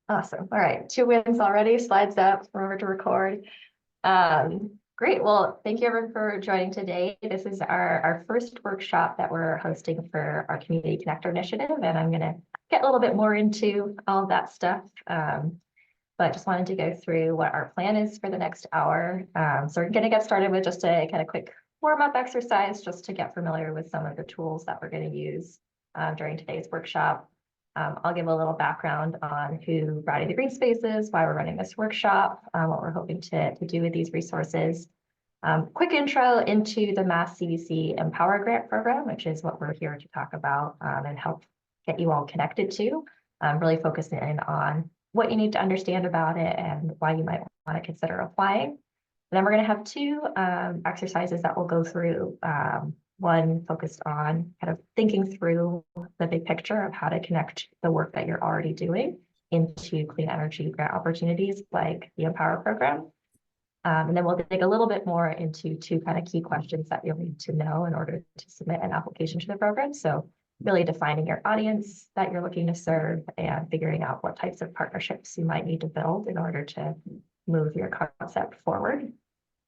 Awesome. All right, 2 wins already. Slides up. Remember to record. Great. Well, thank you everyone for joining today. This is our first workshop that we're hosting for our Community Connector initiative, and I'm going to get a little bit more into all of that stuff. But just wanted to go through what our plan is for the next hour. So we're going to get started with just a kind of quick warm-up exercise just to get familiar with some of the tools that we're going to use during today's workshop. I'll give a little background on who Rowdy the Green Space is, why we're running this workshop, what we're hoping to do with these resources. Quick intro into the MassCEC EmPower grant program, which is what we're here to talk about and help get you all connected to, really focusing in on what you need to understand about it and why you might want to consider applying. And then we're going to have two exercises that we'll go through. One focused on kind of thinking through the big picture of how to connect the work that you're already doing into clean energy grant opportunities like the EmPower program. And then we'll dig a little bit more into two kind of key questions that you'll need to know in order to submit an application to the program. So really defining your audience that you're looking to serve and figuring out what types of partnerships you might need to build in order to move your concept forward.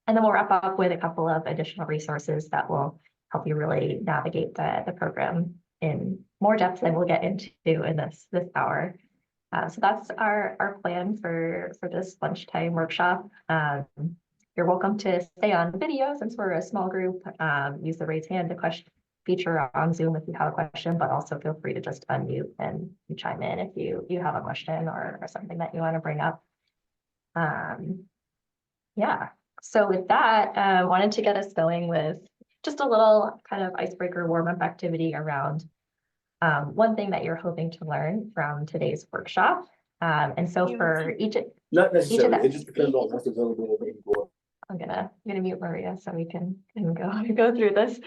And then we'll wrap up with a couple of additional resources that will help you really navigate the program in more depth than we'll get into in this hour. So that's our plan for this lunchtime workshop. You're welcome to stay on the video since we're a small group. Use the raise hand feature on Zoom if you have a question, but also feel free to just unmute and chime in if you have a question or something that you want to bring up. Yeah. So with that, I wanted to get us going with just a little kind of icebreaker warm-up activity around one thing that you're hoping to learn from today's workshop. And so for not necessarily, it just depends on what's available. I'm gonna mute Maria so we can go through this.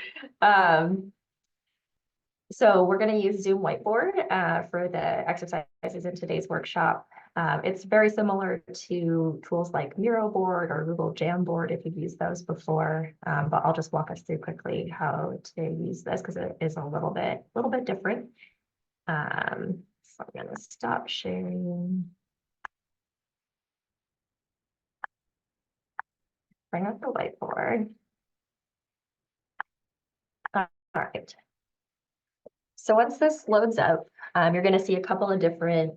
So we're going to use Zoom Whiteboard for the exercises in today's workshop. It's very similar to tools like Miroboard or Google Jamboard if you've used those before, but I'll just walk us through quickly how to use this because it is a little bit different. So I'm going to stop sharing. Bring up the whiteboard. All right. So once this loads up, you're going to see a couple of different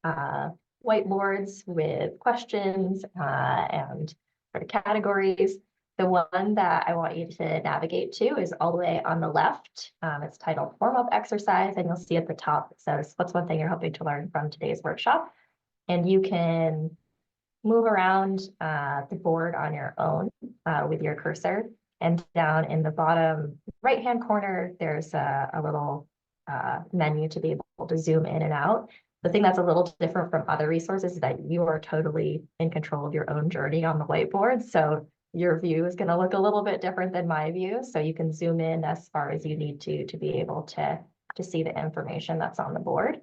whiteboards with questions and sort of categories. The one that I want you to navigate to is all the way on the left. It's titled Warm-Up Exercise, and you'll see at the top it says, what's one thing you're hoping to learn from today's workshop? And you can move around the board on your own with your cursor. And down in the bottom right-hand corner, there's a little menu to be able to zoom in and out. The thing that's a little different from other resources is that you are totally in control of your own journey on the whiteboard. So your view is going to look a little bit different than my view. So you can zoom in as far as you need to be able to see the information that's on the board.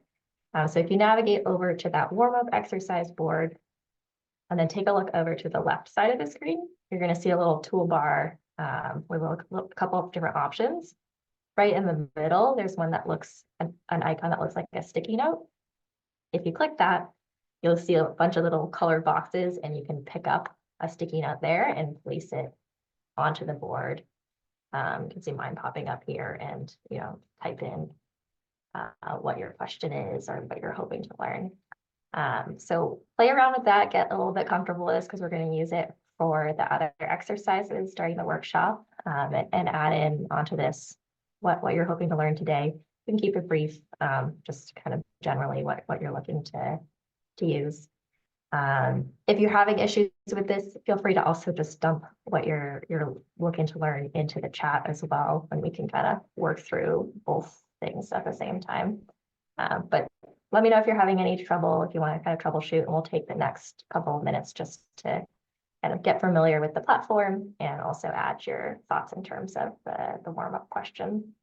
So if you navigate over to that warm-up exercise board, and then take a look over to the left side of the screen, you're going to see a little toolbar with a couple of different options. Right in the middle, there's one that looks, an icon that looks like a sticky note. If you click that, you'll see a bunch of little colored boxes and you can pick up a sticky note there and place it onto the board. You can see mine popping up here and, type in what your question is or what you're hoping to learn. So play around with that, get a little bit comfortable with this because we're going to use it for the other exercises during the workshop and add in onto this what you're hoping to learn today. You can keep it brief, just kind of generally what you're looking to use. If you're having issues with this, feel free to also just dump what you're looking to learn into the chat as well, and we can kind of work through both things at the same time. But let me know if you're having any trouble, if you want to kind of troubleshoot, and we'll take the next couple of minutes just to kind of get familiar with the platform and also add your thoughts in terms of the warm-up question.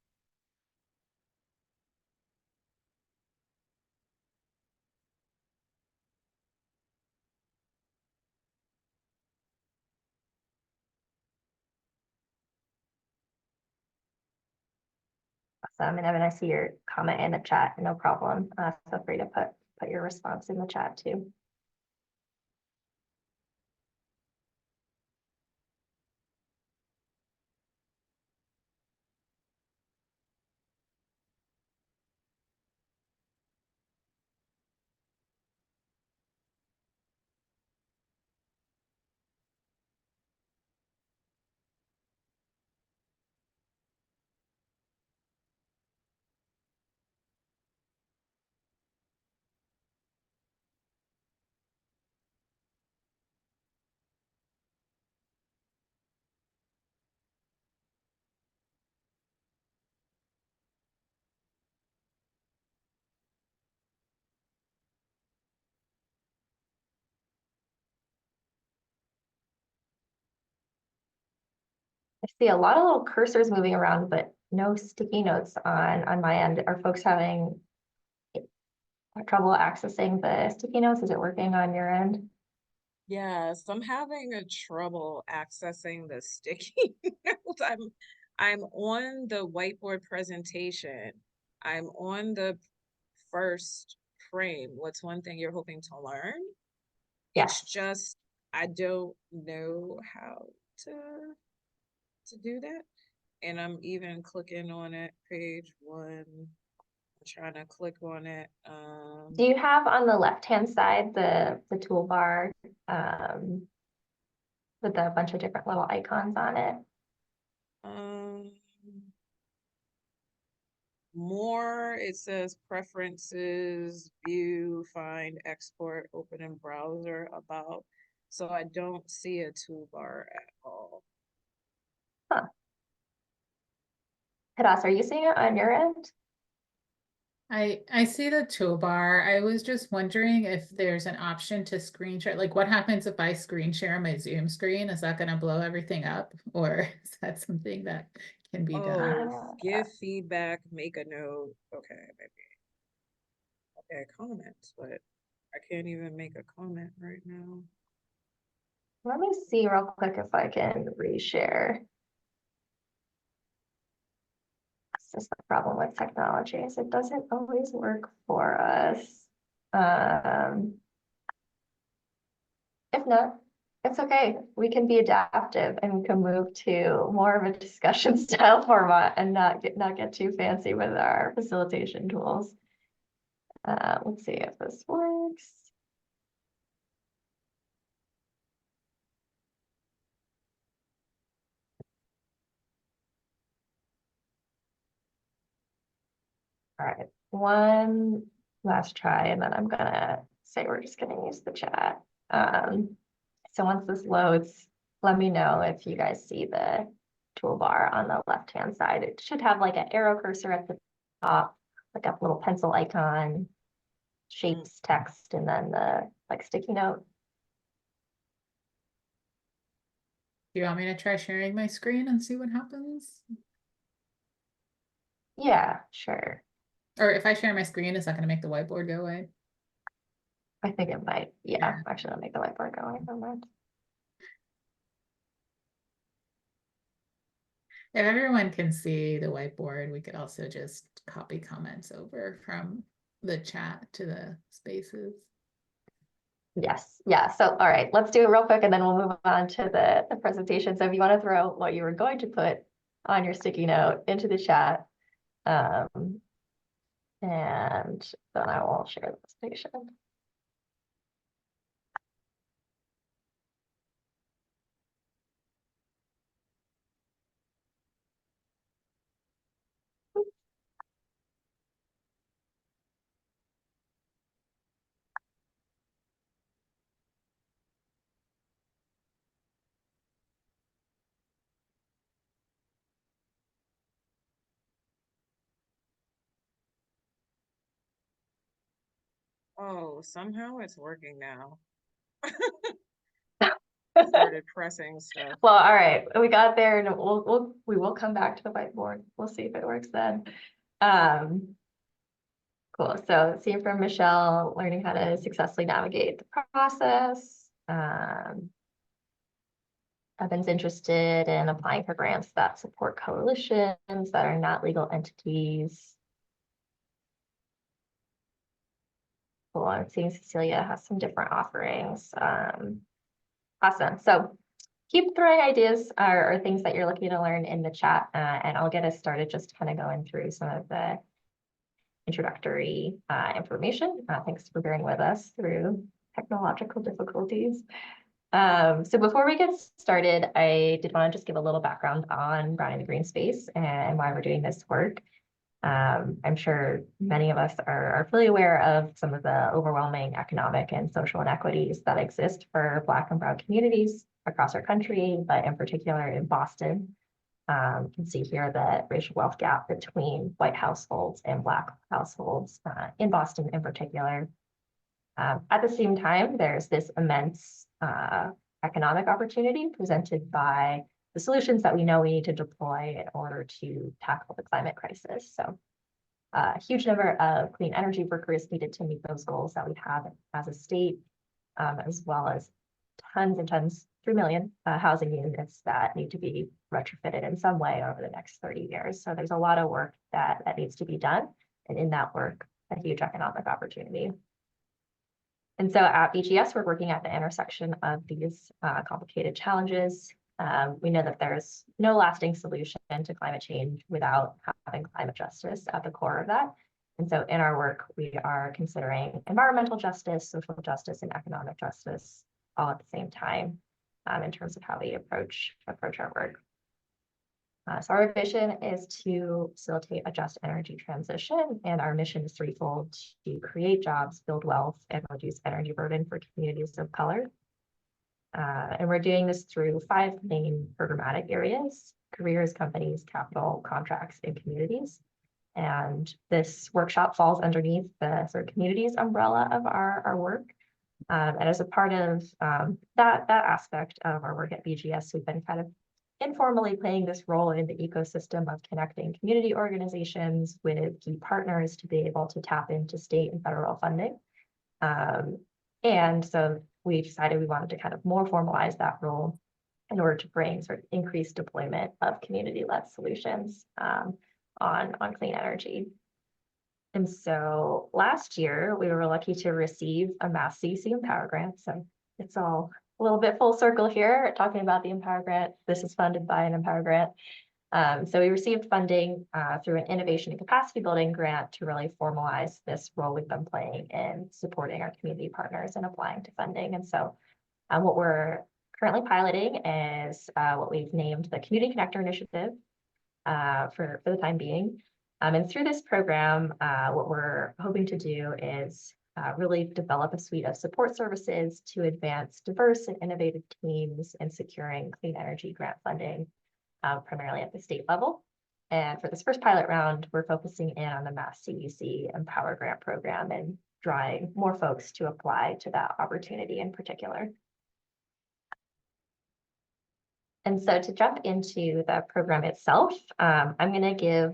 Awesome. And Evan, I see your comment in the chat, no problem. Feel free to put put your response in the chat too. I see a lot of little cursors moving around, but no sticky notes on my end. Are folks having trouble accessing the sticky notes? Is it working on your end? Yes, I'm having a trouble accessing the sticky notes. I'm on the whiteboard presentation. I'm on the first frame. What's one thing you're hoping to learn? It's Yes. just I don't know how to do that. And I'm even clicking on it, page 1. I'm trying to click on it. Do you have on the left-hand side the toolbar with a bunch of different little icons on it? More, it says preferences, view, find, export, open in browser, about. So I don't see a toolbar at all. Huh. Hadas, are you seeing it on your end? I see the toolbar. I was just wondering if there's an option to screen share. Like, what happens if I screen share my Zoom screen? Is that going to blow everything up, or is that something that can be done? Give feedback, make a note. Okay, maybe. Okay, comments, but I can't even make a comment right now. Let me see real quick if I can reshare. This is the problem with technology, is it doesn't always work for us. If not, it's okay. We can be adaptive and we can move to more of a discussion style format and not get too fancy with our facilitation tools. Let's see if this works. All right, one last try, and then I'm gonna say we're just gonna use the chat. So once this loads, let me know if you guys see the toolbar on the left-hand side. It should have like an arrow cursor at the top, like a little pencil icon, shapes, text, and then the like sticky note. Do you want me to try sharing my screen and see what happens? Yeah, sure. Or if I share my screen, is that going to make the whiteboard go away? I think it might. Yeah, actually, I'll make the whiteboard go away from that. If everyone can see the whiteboard, we could also just copy comments over from the chat to the spaces. Yes, yeah. So, all right, let's do it real quick and then we'll move on to the presentation. So if you want to throw what you were going to put on your sticky note into the chat, and then I will share the presentation. Oh, somehow it's working now. Started pressing stuff. Well, all right, we got there, and we will come back to the whiteboard. We'll see if it works then. Cool. So, see from Michelle, learning how to successfully navigate the process. Evan's interested in applying for grants that support coalitions that are not legal entities. Cool. I'm seeing Cecilia has some different offerings. Awesome. So keep throwing ideas or things that you're looking to learn in the chat, and I'll get us started just kind of going through some of the introductory information. Thanks for bearing with us through technological difficulties. So before we get started, I did want to just give a little background on Brown in the Green space and why we're doing this work. I'm sure many of us are fully aware of some of the overwhelming economic and social inequities that exist for Black and Brown communities across our country, but in particular in Boston. You can see here the racial wealth gap between white households and Black households in Boston in particular. At the same time, there's this immense economic opportunity presented by the solutions that we know we need to deploy in order to tackle the climate crisis. So a huge number of clean energy workers needed to meet those goals that we have as a state, as well as tons and tons, 3 million housing units that need to be retrofitted in some way over the next 30 years. So there's a lot of work that needs to be done. And in that work, a huge economic opportunity. And so at BGS, we're working at the intersection of these complicated challenges. We know that there's no lasting solution to climate change without having climate justice at the core of that. And so in our work, we are considering environmental justice, social justice, and economic justice all at the same time in terms of how we approach our work. So our vision is to facilitate a just energy transition, and our mission is threefold: to create jobs, build wealth, and reduce energy burden for communities of color. And we're doing this through 5 main programmatic areas: careers, companies, capital, contracts, and communities. And this workshop falls underneath the sort of communities umbrella of our work. And as a part of that aspect of our work at BGS, we've been kind of informally playing this role in the ecosystem of connecting community organizations with key partners to be able to tap into state and federal funding. And so we decided we wanted to kind of more formalize that role in order to bring sort of increased deployment of community-led solutions on clean energy. And so last year, we were lucky to receive a MassCEC EmPower grant. So it's all a little bit full circle here, talking about the EmPower grant. This is funded by an EmPower grant. So we received funding through an innovation and capacity building grant to really formalize this role we've been playing in supporting our community partners and applying to funding. And so what we're currently piloting is what we've named the Community Connector Initiative for the time being. And through this program, what we're hoping to do is really develop a suite of support services to advance diverse and innovative teams in securing clean energy grant funding, primarily at the state level. And for this first pilot round, we're focusing in on the MassCEC EmPower grant program and drawing more folks to apply to that opportunity in particular. And so to jump into the program itself, I'm going to give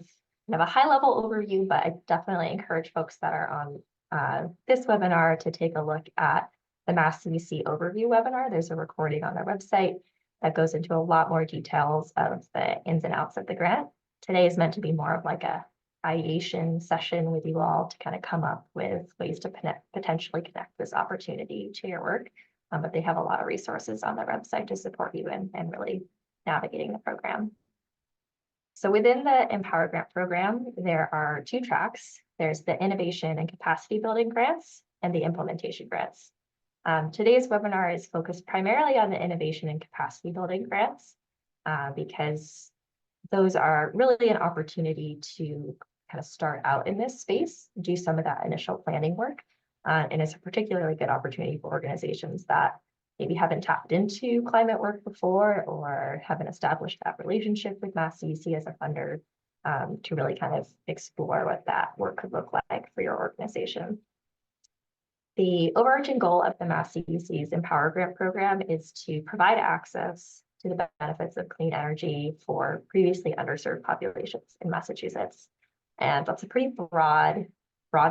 kind of a high-level overview, but I definitely encourage folks that are on this webinar to take a look at the MassCEC overview webinar. There's a recording on their website that goes into a lot more details of the ins and outs of the grant. Today is meant to be more of like a ideation session with you all to kind of come up with ways to potentially connect this opportunity to your work. But they have a lot of resources on their website to support you in really navigating the program. So within the EmPower grant program, there are 2 tracks. There's the innovation and capacity building grants and the implementation grants. Today's webinar is focused primarily on the innovation and capacity building grants because those are really an opportunity to kind of start out in this space, do some of that initial planning work. And it's a particularly good opportunity for organizations that maybe haven't tapped into climate work before or haven't established that relationship with MassCEC as a funder to really kind of explore what that work could look like for your organization. The overarching goal of the MassCEC's EmPower grant program is to provide access to the benefits of clean energy for previously underserved populations in Massachusetts. And that's a pretty broad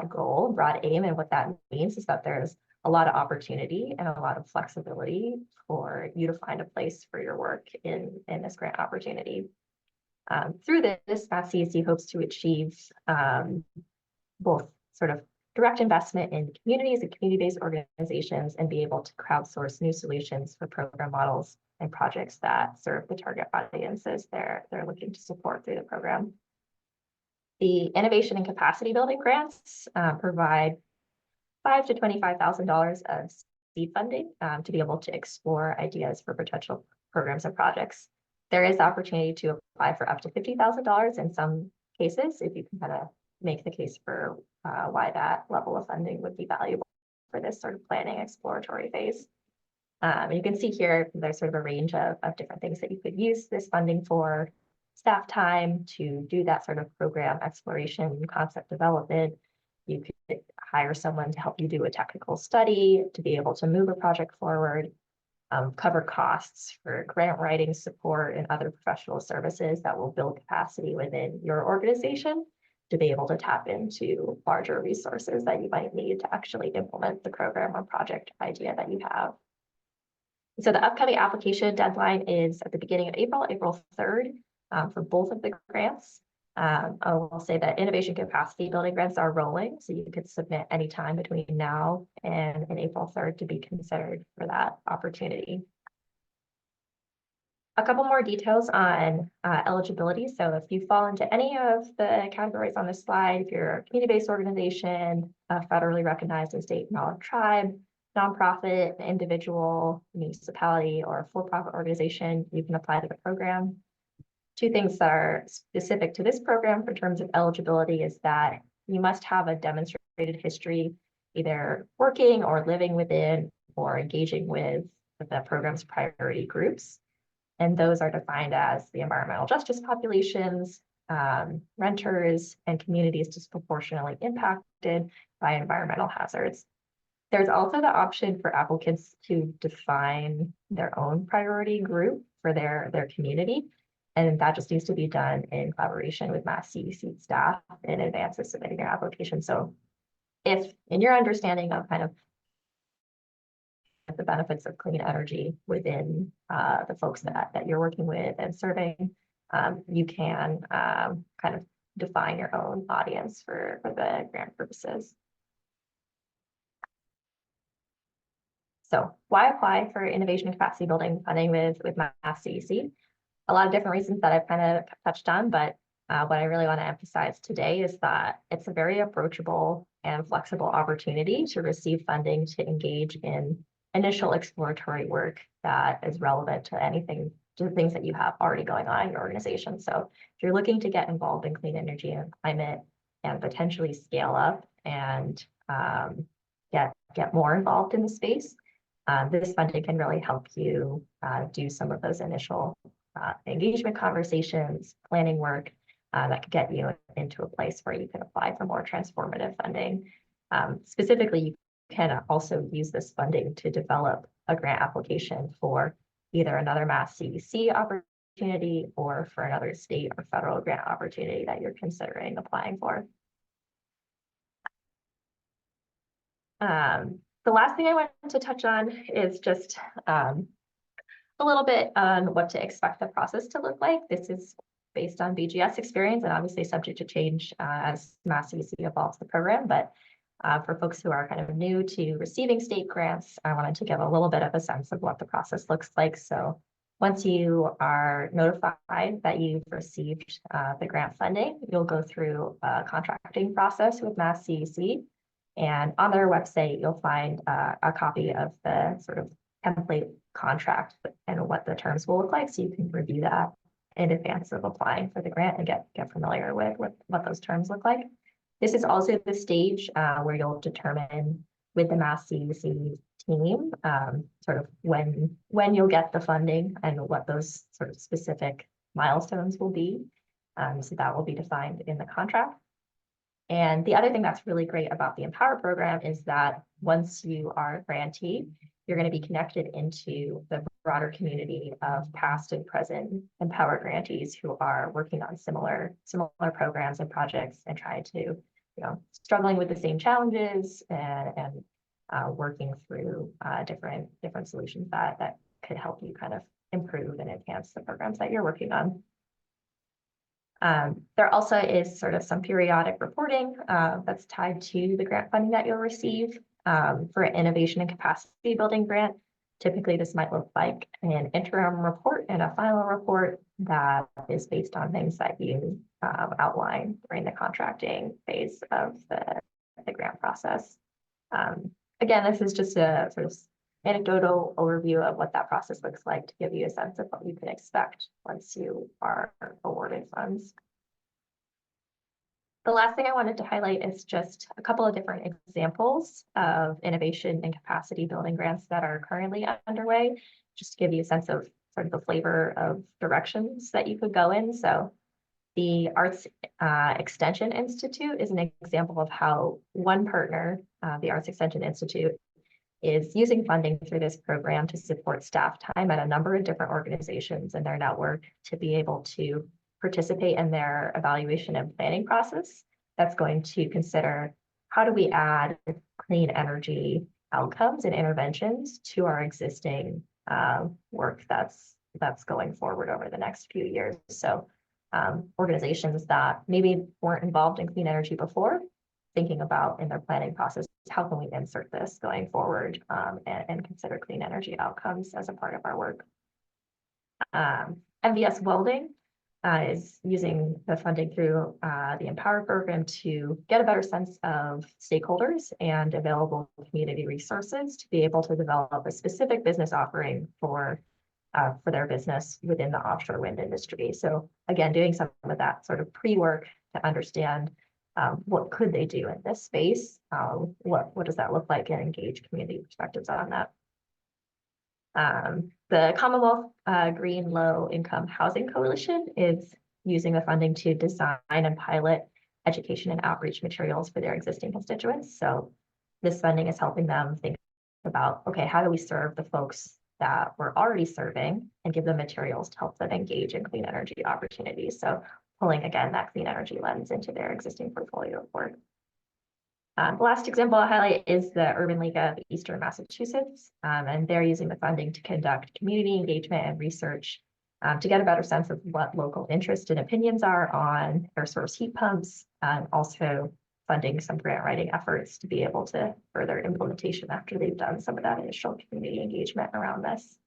goal, broad aim. And what that means is that there's a lot of opportunity and a lot of flexibility for you to find a place for your work in this grant opportunity. Through this, MassCEC hopes to achieve both sort of direct investment in communities and community-based organizations and be able to crowdsource new solutions for program models and projects that serve the target audiences they're looking to support through the program. The innovation and capacity building grants provide $5,000 to $25,000 of seed funding to be able to explore ideas for potential programs and projects. There is the opportunity to apply for up to $50,000 in some cases, if you can kind of make the case for why that level of funding would be valuable for this sort of planning exploratory phase. You can see here, there's sort of a range of different things that you could use this funding for. Staff time to do that sort of program exploration, concept development. You could hire someone to help you do a technical study to be able to move a project forward, cover costs for grant writing support and other professional services that will build capacity within your organization to be able to tap into larger resources that you might need to actually implement the program or project idea that you have. So the upcoming application deadline is at the beginning of April, April 3rd, for both of the grants. I will say that innovation capacity building grants are rolling, so you could submit anytime between now and April 3rd to be considered for that opportunity. A couple more details on eligibility. So if you fall into any of the categories on this slide, if you're a community-based organization, a federally recognized and state knowledge tribe, nonprofit, individual, municipality, or for-profit organization, you can apply to the program. Two things that are specific to this program in terms of eligibility is that you must have a demonstrated history, either working or living within or engaging with the program's priority groups. And those are defined as the environmental justice populations, renters, and communities disproportionately impacted by environmental hazards. There's also the option for applicants to define their own priority group for their community. And that just needs to be done in collaboration with MassCEC staff in advance of submitting your application. So if in your understanding of kind of the benefits of clean energy within the folks that you're working with and serving, you can kind of define your own audience for the grant purposes. So why apply for innovation and capacity building funding with MassCEC? A lot of different reasons that I've kind of touched on, but what I really want to emphasize today is that it's a very approachable and flexible opportunity to receive funding to engage in initial exploratory work that is relevant to anything, to the things that you have already going on in your organization. So if you're looking to get involved in clean energy and climate and potentially scale up and get more involved in the space, this funding can really help you do some of those initial engagement conversations, planning work that could get you into a place where you can apply for more transformative funding. Specifically, you can also use this funding to develop a grant application for either another MassCEC opportunity or for another state or federal grant opportunity that you're considering applying for. The last thing I want to touch on is just a little bit on what to expect the process to look like. This is based on BGS experience and obviously subject to change as MassCEC evolves the program. But for folks who are kind of new to receiving state grants, I wanted to give a little bit of a sense of what the process looks like. So once you are notified that you've received the grant funding, you'll go through a contracting process with MassCEC. And on their website, you'll find a copy of the sort of template contract and what the terms will look like. So you can review that in advance of applying for the grant and get familiar with what those terms look like. This is also the stage where you'll determine with the MassCEC team sort of when you'll get the funding and what those sort of specific milestones will be. So that will be defined in the contract. And the other thing that's really great about the EmPower program is that once you are a grantee, you're going to be connected into the broader community of past and present EmPower grantees who are working on similar programs and projects and trying to, struggling with the same challenges and working through different solutions that could help you kind of improve and enhance the programs that you're working on. There also is sort of some periodic reporting that's tied to the grant funding that you'll receive for an innovation and capacity building grant. Typically, this might look like an interim report and a final report that is based on things that you outline during the contracting phase of the grant process. Again, this is just a sort of anecdotal overview of what that process looks like to give you a sense of what you can expect once you are awarded funds. The last thing I wanted to highlight is just a couple of different examples of innovation and capacity building grants that are currently underway, just to give you a sense of sort of the flavor of directions that you could go in. So the Arts Extension Institute is an example of how one partner, the Arts Extension Institute, is using funding through this program to support staff time at a number of different organizations in their network to be able to participate in their evaluation and planning process that's going to consider how do we add clean energy outcomes and interventions to our existing work that's going forward over the next few years. So organizations that maybe weren't involved in clean energy before, thinking about in their planning process, how can we insert this going forward and consider clean energy outcomes as a part of our work. MVS Welding is using the funding through the EmPower program to get a better sense of stakeholders and available community resources to be able to develop a specific business offering for their business within the offshore wind industry. So again, doing some of that sort of pre-work to understand what could they do in this space, what does that look like, and engage community perspectives on that. The Commonwealth Green Low Income Housing Coalition is using the funding to design and pilot education and outreach materials for their existing constituents. So this funding is helping them think about, okay, how do we serve the folks that we're already serving and give them materials to help them engage in clean energy opportunities. So pulling, again, that clean energy lens into their existing portfolio of work. The last example I'll highlight is the Urban League of Eastern Massachusetts, and they're using the funding to conduct community engagement and research to get a better sense of what local interest and opinions are on air source heat pumps, and also funding some grant writing efforts to be able to further implementation after they've done some of that initial community engagement around this.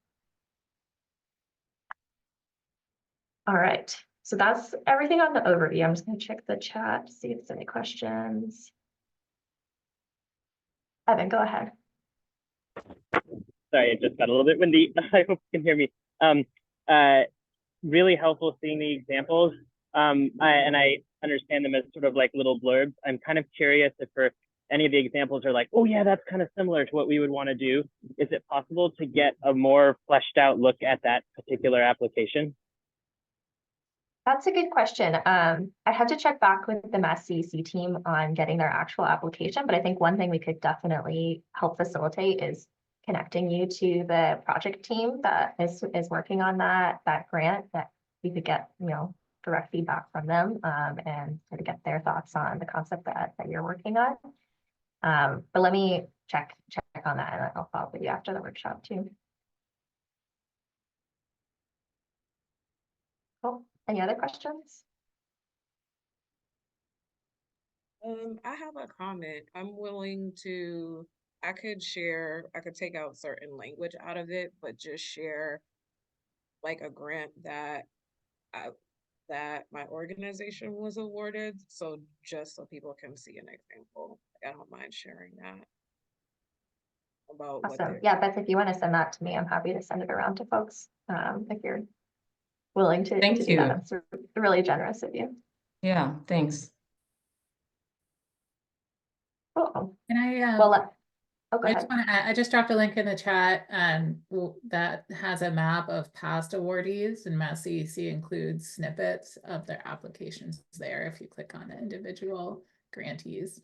All right, so that's everything on the overview. I'm just going to check the chat to see if there's any questions. Evan, go ahead. Sorry, it just got a little bit windy. I hope you can hear me. Really helpful seeing the examples. And I understand them as sort of like little blurbs. I'm kind of curious if for any of the examples are like, oh yeah, that's kind of similar to what we would want to do. Is it possible to get a more fleshed out look at that particular application? That's a good question. I have to check back with the MassCEC team on getting their actual application, but I think one thing we could definitely help facilitate is connecting you to the project team that is working on that grant, that you could get, direct feedback from them and sort of get their thoughts on the concept that you're working on. But let me check on that, and I'll follow up with you after the workshop too. Cool. Any other questions? I have a comment. I'm willing to, I could take out certain language out of it, but just share like a grant that my organization was awarded. So just so people can see an example, I don't mind sharing that. About awesome. Yeah, Beth, if you want to send that to me, I'm happy to send it around to folks if you're willing to, Thank to you. do that. That's really generous of you. Yeah, thanks. Cool. Can I, well, oh, go I ahead. just want to add, I just dropped a link in the chat that has a map of past awardees, and MassCEC includes snippets of their applications there if you click on individual grantees.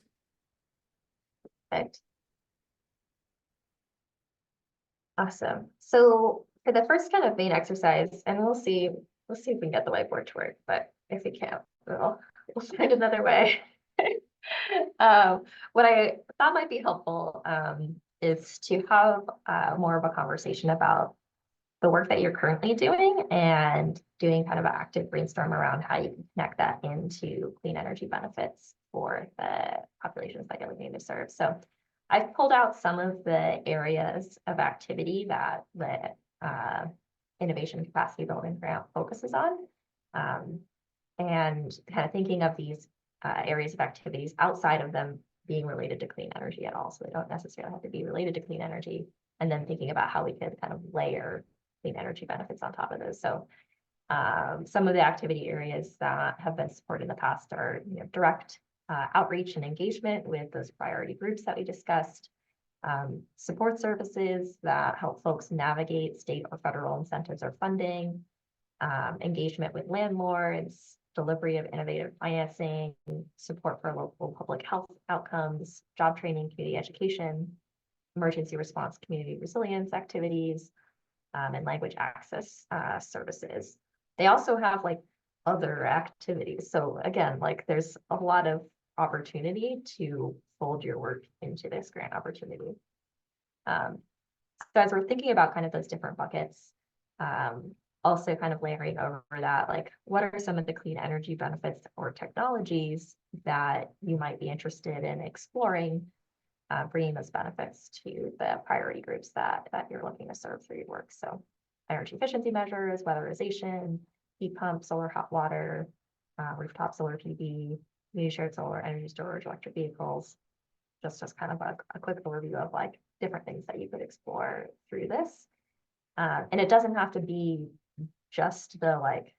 Perfect. Awesome. So for the first kind of main exercise, and we'll see if we can get the whiteboard to work, but if we can't, we'll find another way. What I thought might be helpful is to have more of a conversation about the work that you're currently doing and doing kind of an active brainstorm around how you can connect that into clean energy benefits for the populations that you're looking to serve. So I've pulled out some of the areas of activity that the innovation capacity building grant focuses on. And kind of thinking of these areas of activities outside of them being related to clean energy at all. So they don't necessarily have to be related to clean energy. And then thinking about how we could kind of layer clean energy benefits on top of those. So some of the activity areas that have been supported in the past are, you know, direct outreach and engagement with those priority groups that we discussed, support services that help folks navigate state or federal incentives or funding, engagement with landlords, delivery of innovative financing, support for local public health outcomes, job training, community education, emergency response, community resilience activities, and language access services. They also have like other activities. So again, like there's a lot of opportunity to fold your work into this grant opportunity. So as we're thinking about kind of those different buckets, also kind of layering over that, like what are some of the clean energy benefits or technologies that you might be interested in exploring, bringing those benefits to the priority groups that you're looking to serve through your work. So energy efficiency measures, weatherization, heat pump, solar hot water, rooftop solar PV, community shared solar, energy storage, electric vehicles, just as kind of a quick overview of like different things that you could explore through this. And it doesn't have to be just the like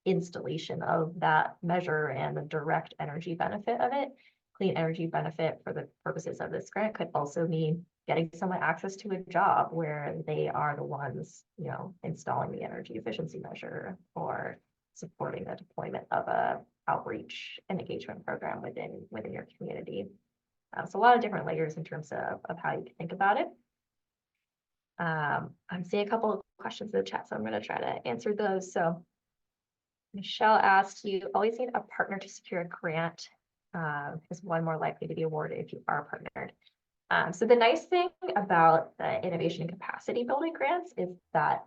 installation of that measure and the direct energy benefit of it. Clean energy benefit for the purposes of this grant could also mean getting someone access to a job where they are the ones, you know, installing the energy efficiency measure or supporting the deployment of a outreach and engagement program within your community. So a lot of different layers in terms of how you can think about it. I'm seeing a couple of questions in the chat, so I'm going to try to answer those. So Michelle asked, you always need a partner to secure a grant. Is one more likely to be awarded if you are partnered? So the nice thing about the innovation and capacity building grants is that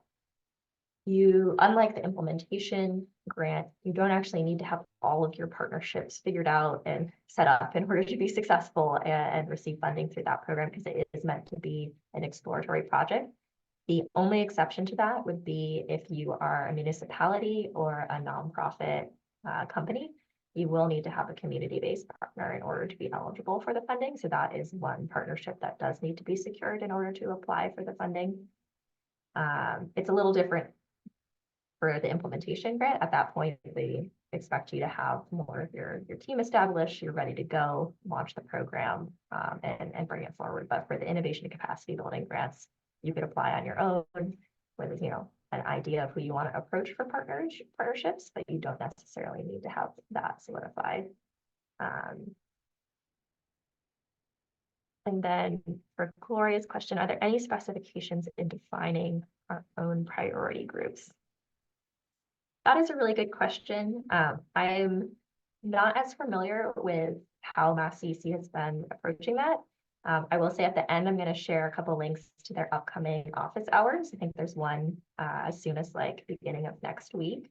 you, unlike the implementation grant, you don't actually need to have all of your partnerships figured out and set up in order to be successful and receive funding through that program, because it is meant to be an exploratory project. The only exception to that would be if you are a municipality or a nonprofit company. You will need to have a community-based partner in order to be eligible for the funding. So that is one partnership that does need to be secured in order to apply for the funding. It's a little different for the implementation grant. At that point, they expect you to have more of your team established, you're ready to go, launch the program, and bring it forward. But for the innovation and capacity building grants, you could apply on your own with, you know, an idea of who you want to approach for partnerships, but you don't necessarily need to have that solidified. And then for Gloria's question, are there any specifications in defining our own priority groups? That is a really good question. I'm not as familiar with how MassCEC has been approaching that. I will say at the end, I'm going to share a couple links to their upcoming office hours. I think there's one as soon as like beginning of next week.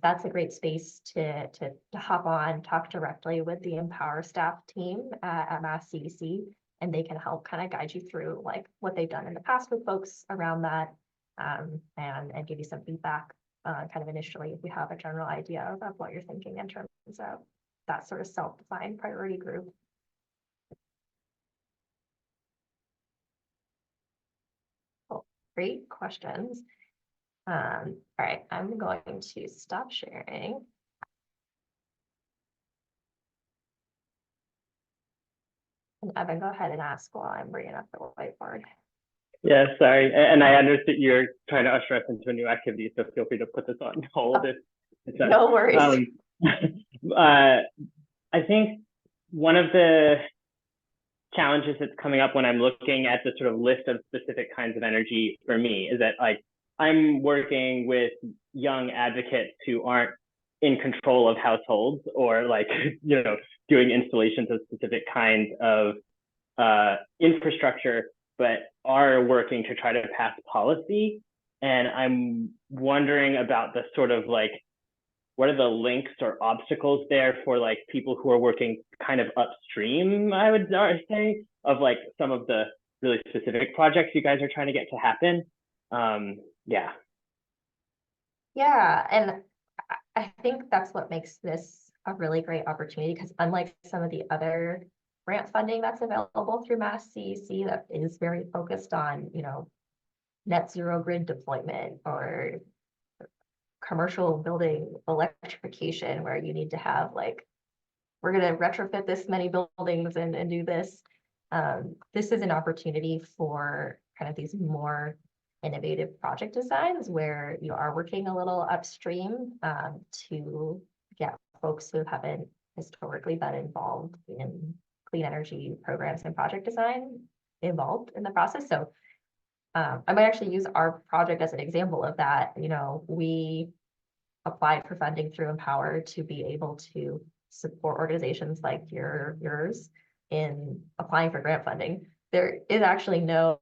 That's a great space to hop on, talk directly with the EmPower staff team at MassCEC, and they can help kind of guide you through like what they've done in the past with folks around that, and give you some feedback kind of initially if you have a general idea of what you're thinking in terms of that sort of self-defined priority group. Cool. Great questions. All right, I'm going to stop sharing. And Evan, go ahead and ask while I'm bringing up the whiteboard. Yeah, sorry. And I understood you're trying to usher us into a new activity, so feel free to put this on hold. No worries. I think one of the challenges that's coming up when I'm looking at the sort of list of specific kinds of energy for me is that like I'm working with young advocates who aren't in control of households or like, you know, doing installations of specific kinds of infrastructure, but are working to try to pass policy And I'm wondering about the sort of like, what are the links or obstacles there for like people who are working kind of upstream, I would say, of like some of the really specific projects you guys are trying to get to happen? Yeah. Yeah, and I think that's what makes this a really great opportunity, because unlike some of the other grant funding that's available through MassCEC that is very focused on, you know, net zero grid deployment or commercial building electrification, where you need to have like, we're going to retrofit this many buildings and do this. This is an opportunity for kind of these more innovative project designs where you are working a little upstream to get folks who haven't historically been involved in clean energy programs and project design involved in the process. So I might actually use our project as an example of that. You know, we applied for funding through EmPower to be able to support organizations like yours in applying for grant funding. There is actually no,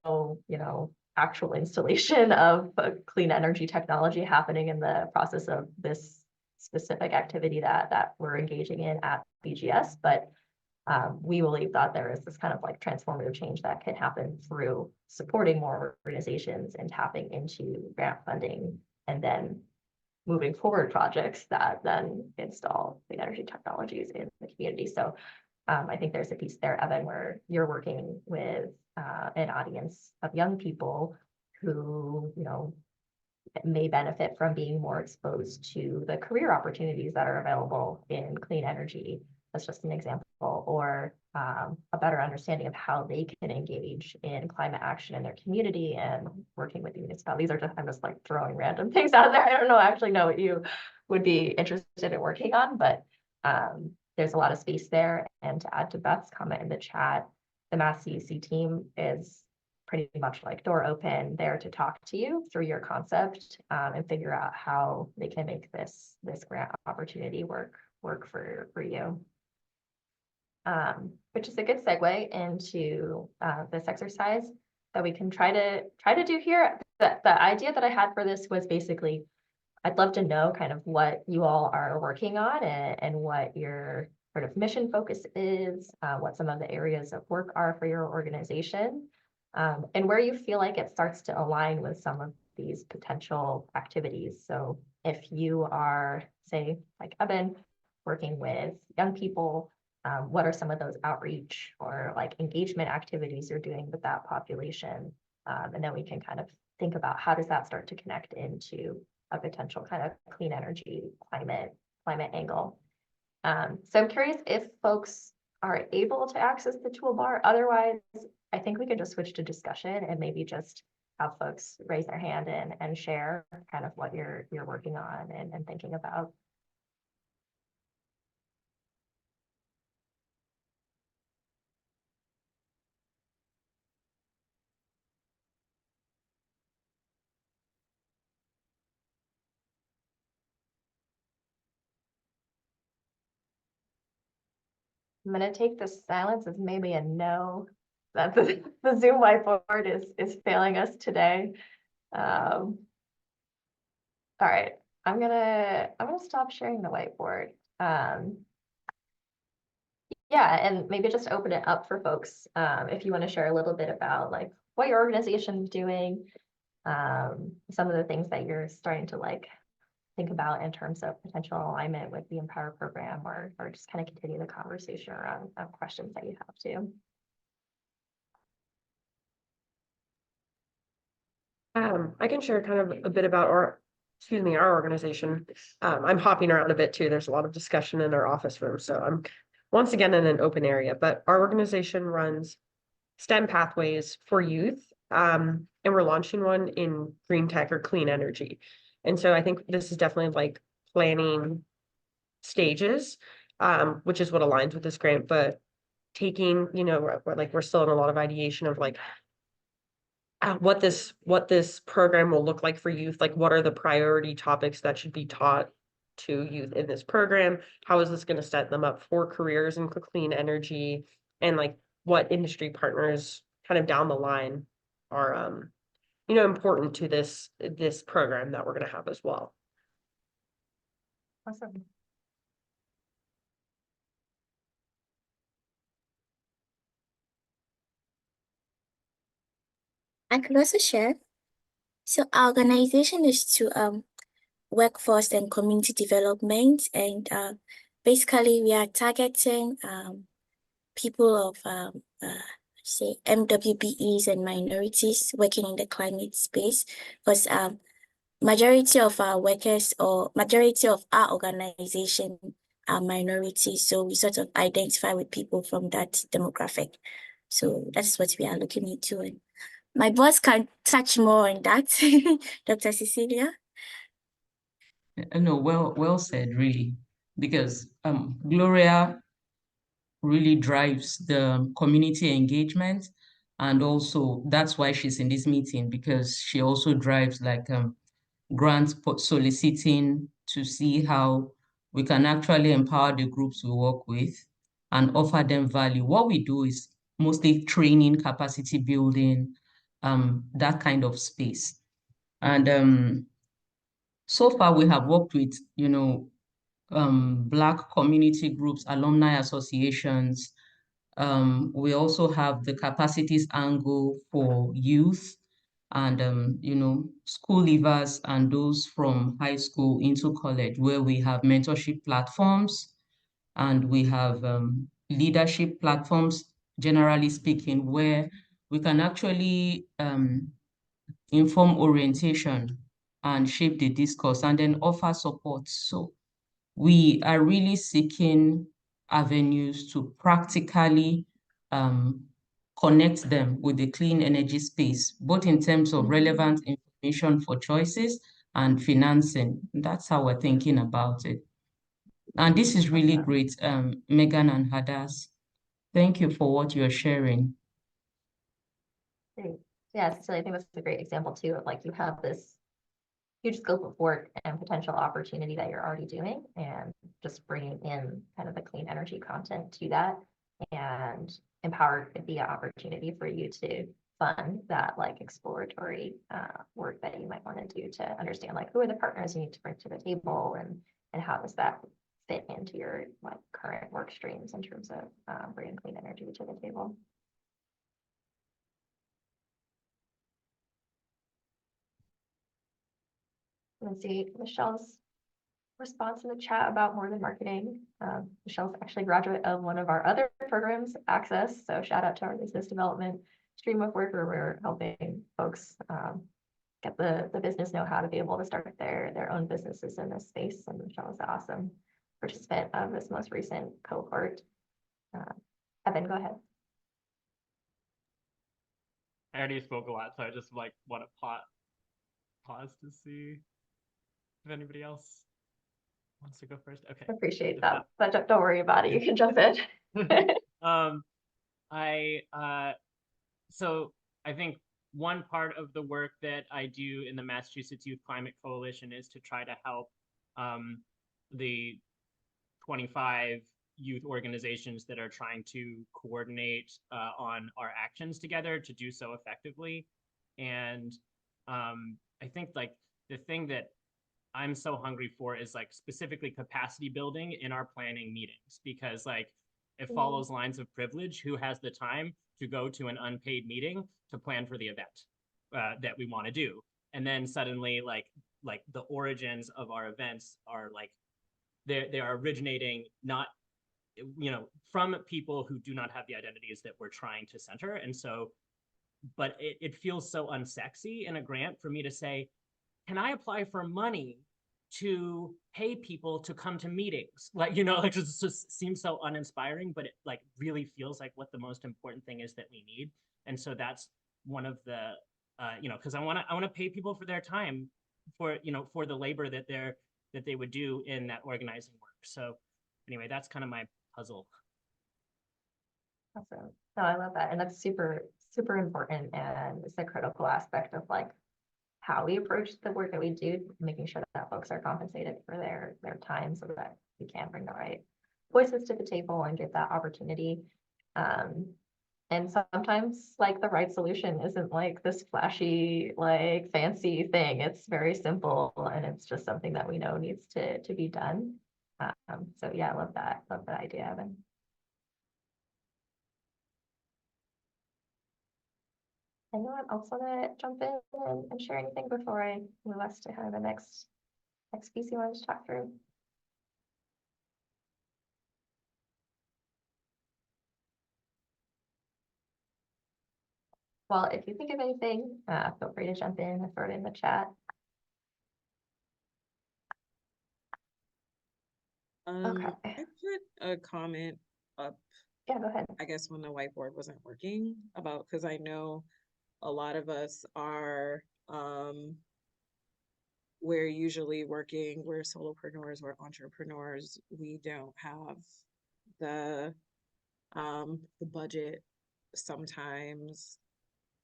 you know, actual installation of clean energy technology happening in the process of this specific activity that we're engaging in at BGS, but we believe that there is this kind of like transformative change that can happen through supporting more organizations and tapping into grant funding, and then moving forward projects that then install clean energy technologies in the community. So I think there's a piece there, Evan, where you're working with an audience of young people who, you know, may benefit from being more exposed to the career opportunities that are available in clean energy. That's just an example, or a better understanding of how they can engage in climate action in their community and working with the municipalities. I'm just like throwing random things out there. I don't actually know what you would be interested in working on, but there's a lot of space there. And to add to Beth's comment in the chat, the MassCEC team is pretty much like door open, there to talk to you through your concept and figure out how they can make this grant opportunity work for you. Which is a good segue into this exercise that we can try to do here. The idea that I had for this was basically, I'd love to know kind of what you all are working on and what your sort of mission focus is, what some of the areas of work are for your organization, and where you feel like it starts to align with some of these potential activities. So if you are, say, like Evan, working with young people, what are some of those outreach or like engagement activities you're doing with that population? And then we can kind of think about how does that start to connect into a potential kind of clean energy climate angle. So I'm curious if folks are able to access the toolbar. Otherwise, I think we could just switch to discussion and maybe just have folks raise their hand and share kind of what you're working on and thinking about. I'm gonna take the silence as maybe a no, that the Zoom whiteboard is failing us today. All right, I'm gonna stop sharing the whiteboard. Yeah, and maybe just open it up for folks if you want to share a little bit about like what your organization is doing, some of the things that you're starting to like think about in terms of potential alignment with the EmPower program, or just kind of continue the conversation around questions that you have too. I can share kind of a bit about our organization. I'm hopping around a bit too. There's a lot of discussion in our office room, so I'm once again in an open area, but our organization runs STEM pathways for youth. And we're launching one in green tech or clean energy. And so I think this is definitely like planning stages, which is what aligns with this grant, but taking, you know, we're still in a lot of ideation of like what this program will look like for youth, like what are the priority topics that should be taught to youth in this program, how is this going to set them up for careers in clean energy, and like what industry partners kind of down the line are important to this program that we're going to have as well. Awesome. I can also share. So our organization is to workforce and community development, and basically we are targeting people of say MWBEs and minorities working in the climate space, because majority of our workers or majority of our organization are minorities, so we sort of identify with people from that demographic. So that's what we are looking into. And my boss can touch more on that, Dr. Cecilia. No, well said, really, because Gloria really drives the community engagement, and also that's why she's in this meeting, because she also drives like grant soliciting to see how we can actually empower the groups we work with and offer them value. What we do is mostly training, capacity building, that kind of space. And so far we have worked with, Black community groups, alumni associations. We also have the capacities angle for youth and, school leavers and those from high school into college, where we have mentorship platforms and we have leadership platforms, generally speaking, where we can actually inform orientation and shape the discourse and then offer support. So we are really seeking avenues to practically connect them with the clean energy space, both in terms of relevant information for choices and financing. That's how we're thinking about it. And this is really great, Megan and Hadass. Thank you for what you're sharing. Great. Yeah, Cecilia, I think that's a great example too of like you have this huge scope of work and potential opportunity that you're already doing, and just bringing in kind of the clean energy content to that, and EmPower could be an opportunity for you to fund that like exploratory work that you might want to do to understand like who are the partners you need to bring to the table, and how does that fit into your like current work streams in terms of bringing clean energy to the table. Let's see Michelle's response in the chat about more than marketing. Michelle's actually a graduate of one of our other programs, Access. So shout out to our business development stream of work, where we're helping folks get the business know-how to be able to start their own businesses in this space. And Michelle is an awesome participant of this most recent cohort. Evan, go ahead. I already spoke a lot, so I just like want to pause to see if anybody else wants to go first. Okay. Appreciate that, but don't worry about it. You can jump in. So I think one part of the work that I do in the Massachusetts Youth Climate Coalition is to try to help the 25 youth organizations that are trying to coordinate on our actions together to do so effectively. And I think like the thing that I'm so hungry for is like specifically capacity building in our planning meetings, because like it follows lines of privilege. Who has the time to go to an unpaid meeting to plan for the event that we want to do? And then suddenly like the origins of our events are like they are originating not from people who do not have the identities that we're trying to center. And so but it feels so unsexy in a grant for me to say, can I apply for money to pay people to come to meetings? Like, like it just seems so uninspiring, but it like really feels like what the most important thing is that we need. And so that's one of the, because I want to pay people for their time, for the labor that they would do in that organizing work. So anyway, that's kind of my puzzle. Awesome. No, I love that. And that's super, super important. And it's a critical aspect of like how we approach the work that we do, making sure that folks are compensated for their time so that we can bring the right voices to the table and get that opportunity. And sometimes like the right solution isn't like this flashy, like fancy thing. It's very simple and it's just something that we know needs to be done. So yeah, I love that. Love that idea, Evan. Anyone else want to jump in and share anything before I move us to kind of the next piece you wanted to talk through? Well, if you think of anything, feel free to jump in and throw it in the chat. Okay. I put a comment up, Yeah, go ahead. I guess when the whiteboard wasn't working, about, because I know a lot of us are, we're usually working, we're solopreneurs, we're entrepreneurs. We don't have the budget sometimes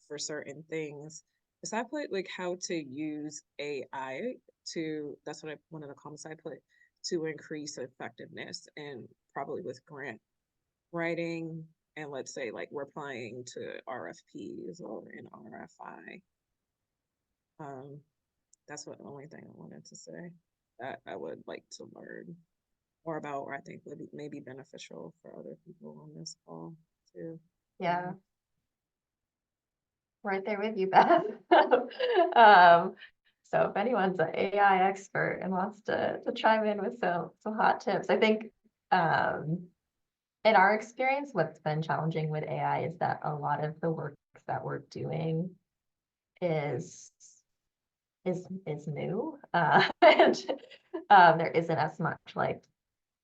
for certain things. So I put like how to use AI to, that's what one of the comments I put, to increase effectiveness, and probably with grant writing, and let's say like we're applying to RFPs or an RFI. That's what the only thing I wanted to say that I would like to learn more about, or I think would be maybe beneficial for other people on this call too. Yeah. Right there with you, Beth. So if anyone's an AI expert and wants to chime in with some hot tips, I think in our experience, what's been challenging with AI is that a lot of the work that we're doing is new, and there isn't as much like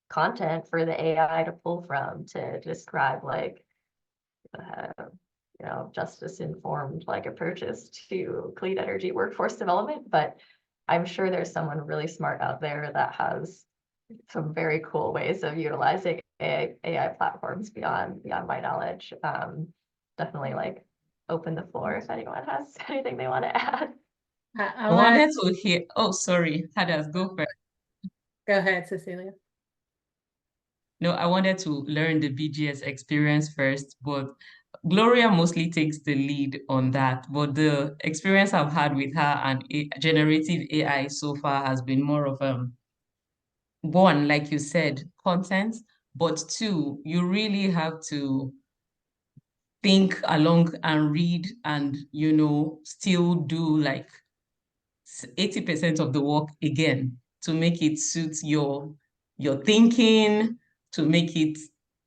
content for the AI to pull from to describe like justice informed like approaches to clean energy workforce development. But I'm sure there's someone really smart out there that has some very cool ways of utilizing AI platforms beyond my knowledge. Definitely like open the floor if anyone has anything they want to add. I wanted to hear, oh, sorry, Hadass, go first. Go ahead, Cecilia. No, I wanted to learn the BGS experience first, but Gloria mostly takes the lead on that. But the experience I've had with her and generative AI so far has been more of one, like you said, content, but two, you really have to think along and read and, still do like 80% of the work again to make it suit your thinking, to make it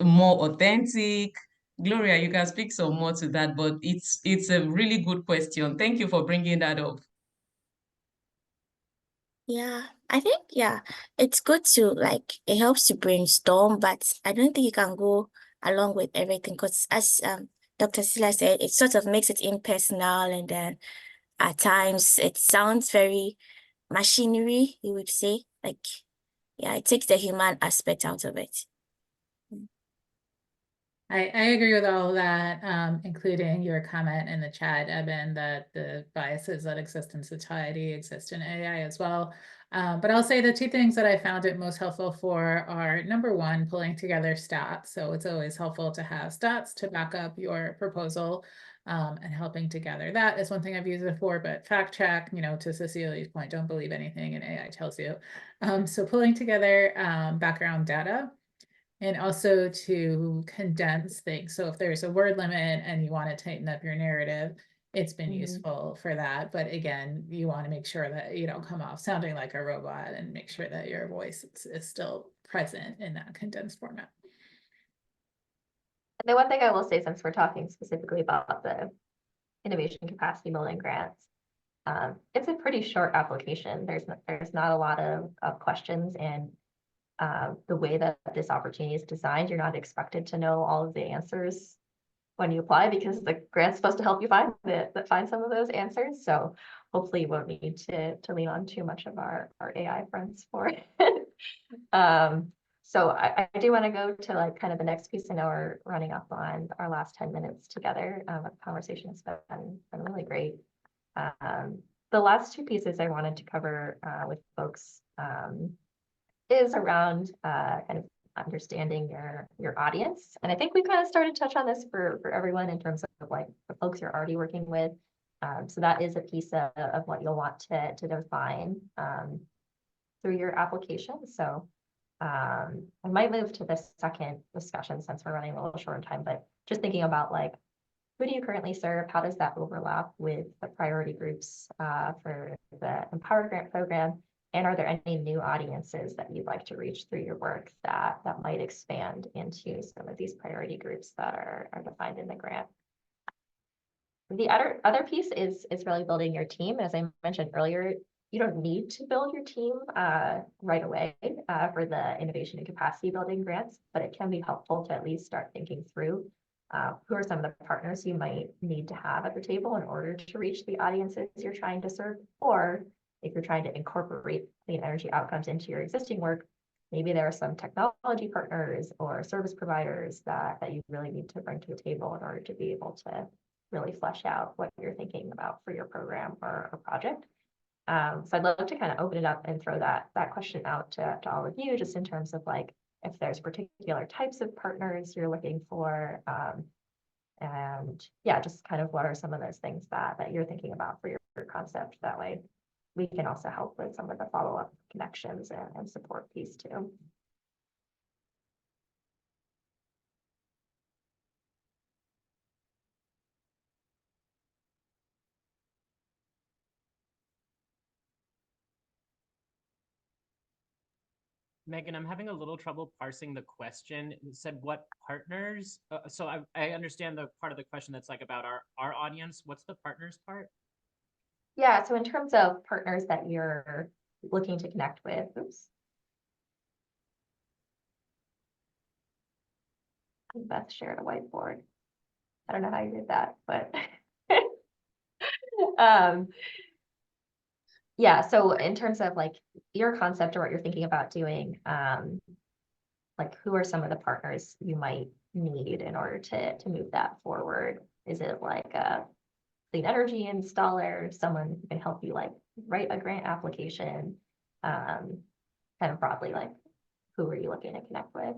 more authentic. Gloria, you can speak some more to that, but it's a really good question. Thank you for bringing that up. Yeah, I think, yeah, it's good to like, it helps to brainstorm, but I don't think you can go along with everything because as Dr. Sila said, it sort of makes it impersonal, and then at times it sounds very machinery, you would say. Like, yeah, it takes the human aspect out of it. I agree with all of that, including your comment in the chat, Eben, that the biases that exist in society exist in AI as well. But I'll say the two things that I found it most helpful for are, number one, pulling together stats. So it's always helpful to have stats to back up your proposal, and helping together. That is one thing I've used it for, but fact check, to Cecilia's point, don't believe anything an AI tells you. So pulling together background data, and also to condense things. So if there's a word limit and you want to tighten up your narrative, it's been useful for that. But again, you want to make sure that you don't come off sounding like a robot, and make sure that your voice is still present in that condensed format. And the one thing I will say, since we're talking specifically about the innovation capacity building grants, it's a pretty short application. There's not a lot of questions, and the way that this opportunity is designed, you're not expected to know all of the answers when you apply, because the grant's supposed to help you find some of those answers. So hopefully you won't need to lean on too much of our AI friends for it. So I do want to go to like kind of the next piece. I know we're running up on our last 10 minutes together. The conversation has been really great. The last two pieces I wanted to cover with folks is around kind of understanding your audience. And I think we kind of started to touch on this for everyone in terms of like the folks you're already working with. So that is a piece of what you'll want to define through your application. So I might move to the second discussion since we're running a little short on time, but just thinking about like, who do you currently serve? How does that overlap with the priority groups for the EmPower grant program? And are there any new audiences that you'd like to reach through your work that might expand into some of these priority groups that are defined in the grant? The other piece is really building your team. As I mentioned earlier, you don't need to build your team right away for the innovation and capacity building grants, but it can be helpful to at least start thinking through who are some of the partners you might need to have at the table in order to reach the audiences you're trying to serve. Or if you're trying to incorporate clean energy outcomes into your existing work, maybe there are some technology partners or service providers that you really need to bring to the table in order to be able to really flesh out what you're thinking about for your program or project. So I'd love to kind of open it up and throw that question out to all of you, just in terms of like, if there's particular types of partners you're looking for, and yeah, just kind of what are some of those things that you're thinking about for your concept. That way we can also help with some of the follow-up connections and support piece too. Megan, I'm having a little trouble parsing the question. It said what partners? So I understand the part of the question that's like about our audience. What's the partners part? Yeah, so in terms of partners that you're looking to connect with, oops. Beth shared a whiteboard. I don't know how you did that, but yeah, so in terms of like your concept or what you're thinking about doing, like who are some of the partners you might need in order to move that forward? Is it like a clean energy installer, someone who can help you like write a grant application? Kind of broadly, like who are you looking to connect with?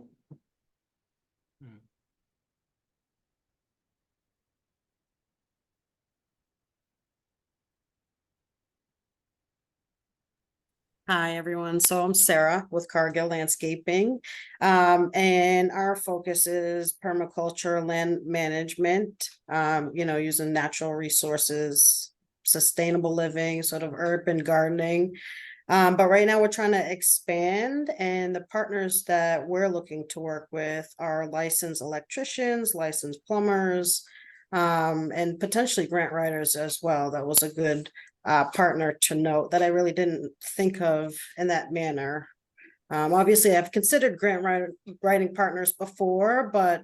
Hi, everyone. So I'm Sarah with Cargill Landscaping. And our focus is permaculture, land management, using natural resources, sustainable living, sort of urban gardening. But right now we're trying to expand, and the partners that we're looking to work with are licensed electricians, licensed plumbers, and potentially grant writers as well. That was a good partner to note that I really didn't think of in that manner. Obviously, I've considered grant writing partners before, but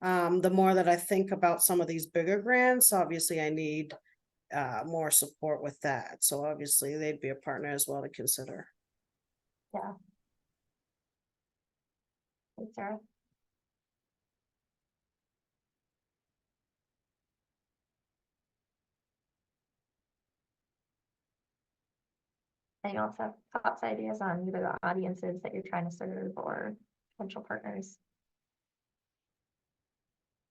the more that I think about some of these bigger grants, obviously I need more support with that. So obviously they'd be a partner as well to consider. Yeah. Thanks, Sarah. Any else have thoughts, ideas on either the audiences that you're trying to serve or potential partners?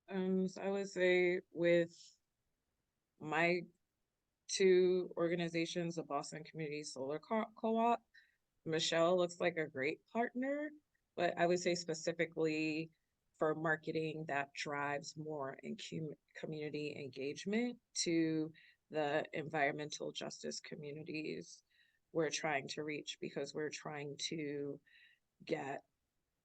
So I would say with my two organizations, the Boston Community Solar Co-op, Michelle looks like a great partner, but I would say specifically for marketing that drives more in community engagement to the environmental justice communities we're trying to reach, because we're trying to get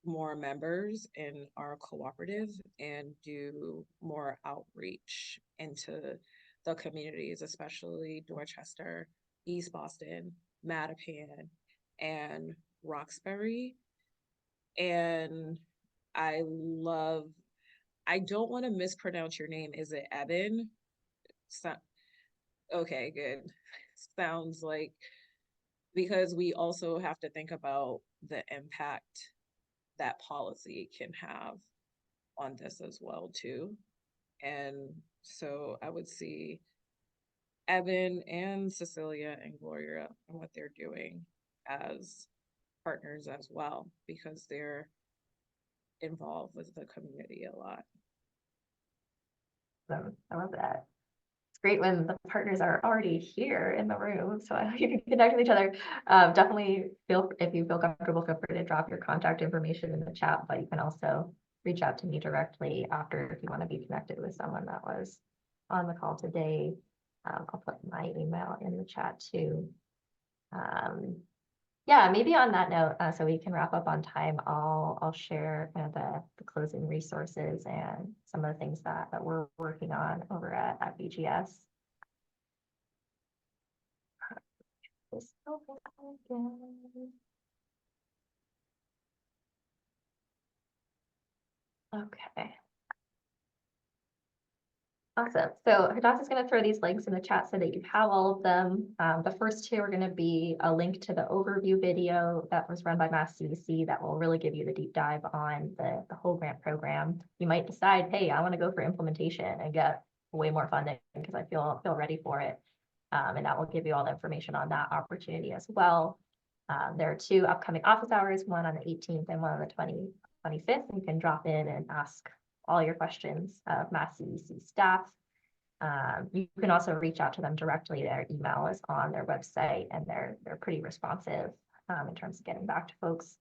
more members in our cooperative and do more outreach into the communities, especially Dorchester, East Boston, Mattapan, and Roxbury. And I don't want to mispronounce your name. Is it Eben? Okay, good. Sounds like, because we also have to think about the impact that policy can have on this as well too. And so I would see Evan and Cecilia and Gloria and what they're doing as partners as well, because they're involved with the community a lot. I love that. It's great when the partners are already here in the room, so you can connect with each other. Definitely if you feel comfortable, feel free to drop your contact information in the chat, but you can also reach out to me directly after if you want to be connected with someone that was on the call today. I'll put my email in the chat too. Yeah, maybe on that note, so we can wrap up on time, I'll share kind of the closing resources and some of the things that we're working on over at BGS. Okay. Awesome. So Hadass is going to throw these links in the chat so that you have all of them. The first two are going to be a link to the overview video that was run by MassCEC that will really give you the deep dive on the whole grant program. You might decide, hey, I want to go for implementation and get way more funding because I feel ready for it. And that will give you all the information on that opportunity as well. There are two upcoming office hours, one on the 18th and one on the 25th. You can drop in and ask all your questions of MassCEC staff. You can also reach out to them directly. Their email is on their website and they're pretty responsive in terms of getting back to folks.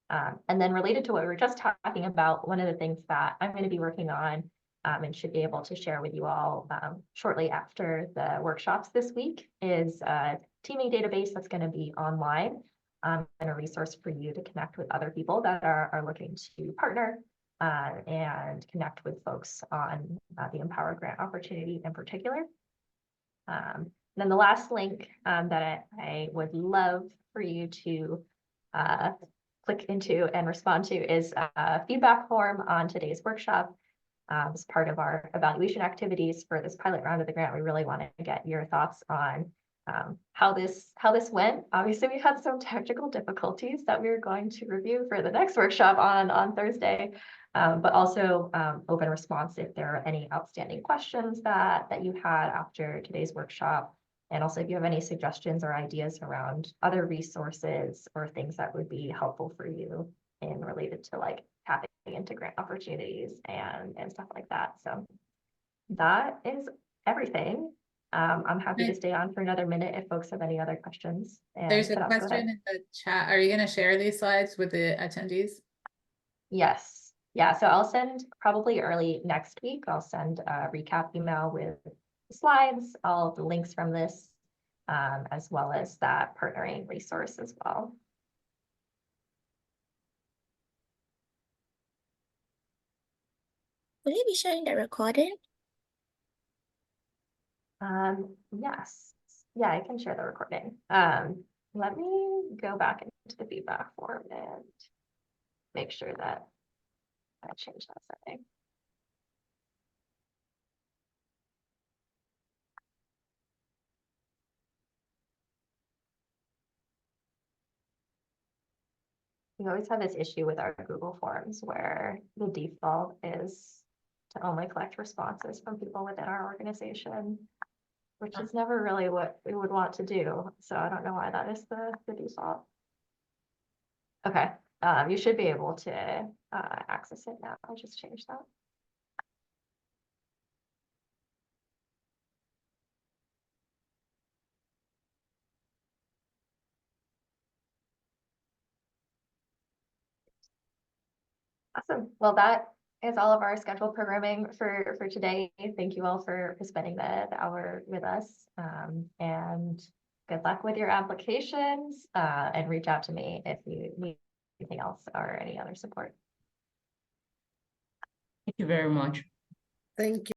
And then related to what we were just talking about, one of the things that I'm going to be working on and should be able to share with you all shortly after the workshops this week is a teaming database that's going to be online and a resource for you to connect with other people that are looking to partner and connect with folks on the EmPower grant opportunity in particular. Then the last link that I would love for you to click into and respond to is a feedback form on today's workshop. As part of our evaluation activities for this pilot round of the grant, we really wanted to get your thoughts on how this went. Obviously, we had some technical difficulties that we were going to review for the next workshop on Thursday, but also open response if there are any outstanding questions that you had after today's workshop. And also if you have any suggestions or ideas around other resources or things that would be helpful for you in related to like tapping into grant opportunities and stuff like that. So that is everything. I'm happy to stay on for another minute if folks have any other questions. There's a question in the chat. Are you going to share these slides with the attendees? Yes. Yeah, so I'll send probably early next week. I'll send a recap email with the slides, all of the links from this, as well as that partnering resource as well. Will you be sharing the recording? Yes. Yeah, I can share the recording. Let me go back into the feedback form and make sure that I change that setting. We always have this issue with our Google Forms where the default is to only collect responses from people within our organization, which is never really what we would want to do. So I don't know why that is the default. Okay, you should be able to access it now. I'll just change that. Awesome. Well, that is all of our scheduled programming for today. Thank you all for spending the hour with us. And good luck with your applications and reach out to me if you need anything else or any other support. Thank you very much. Thank you.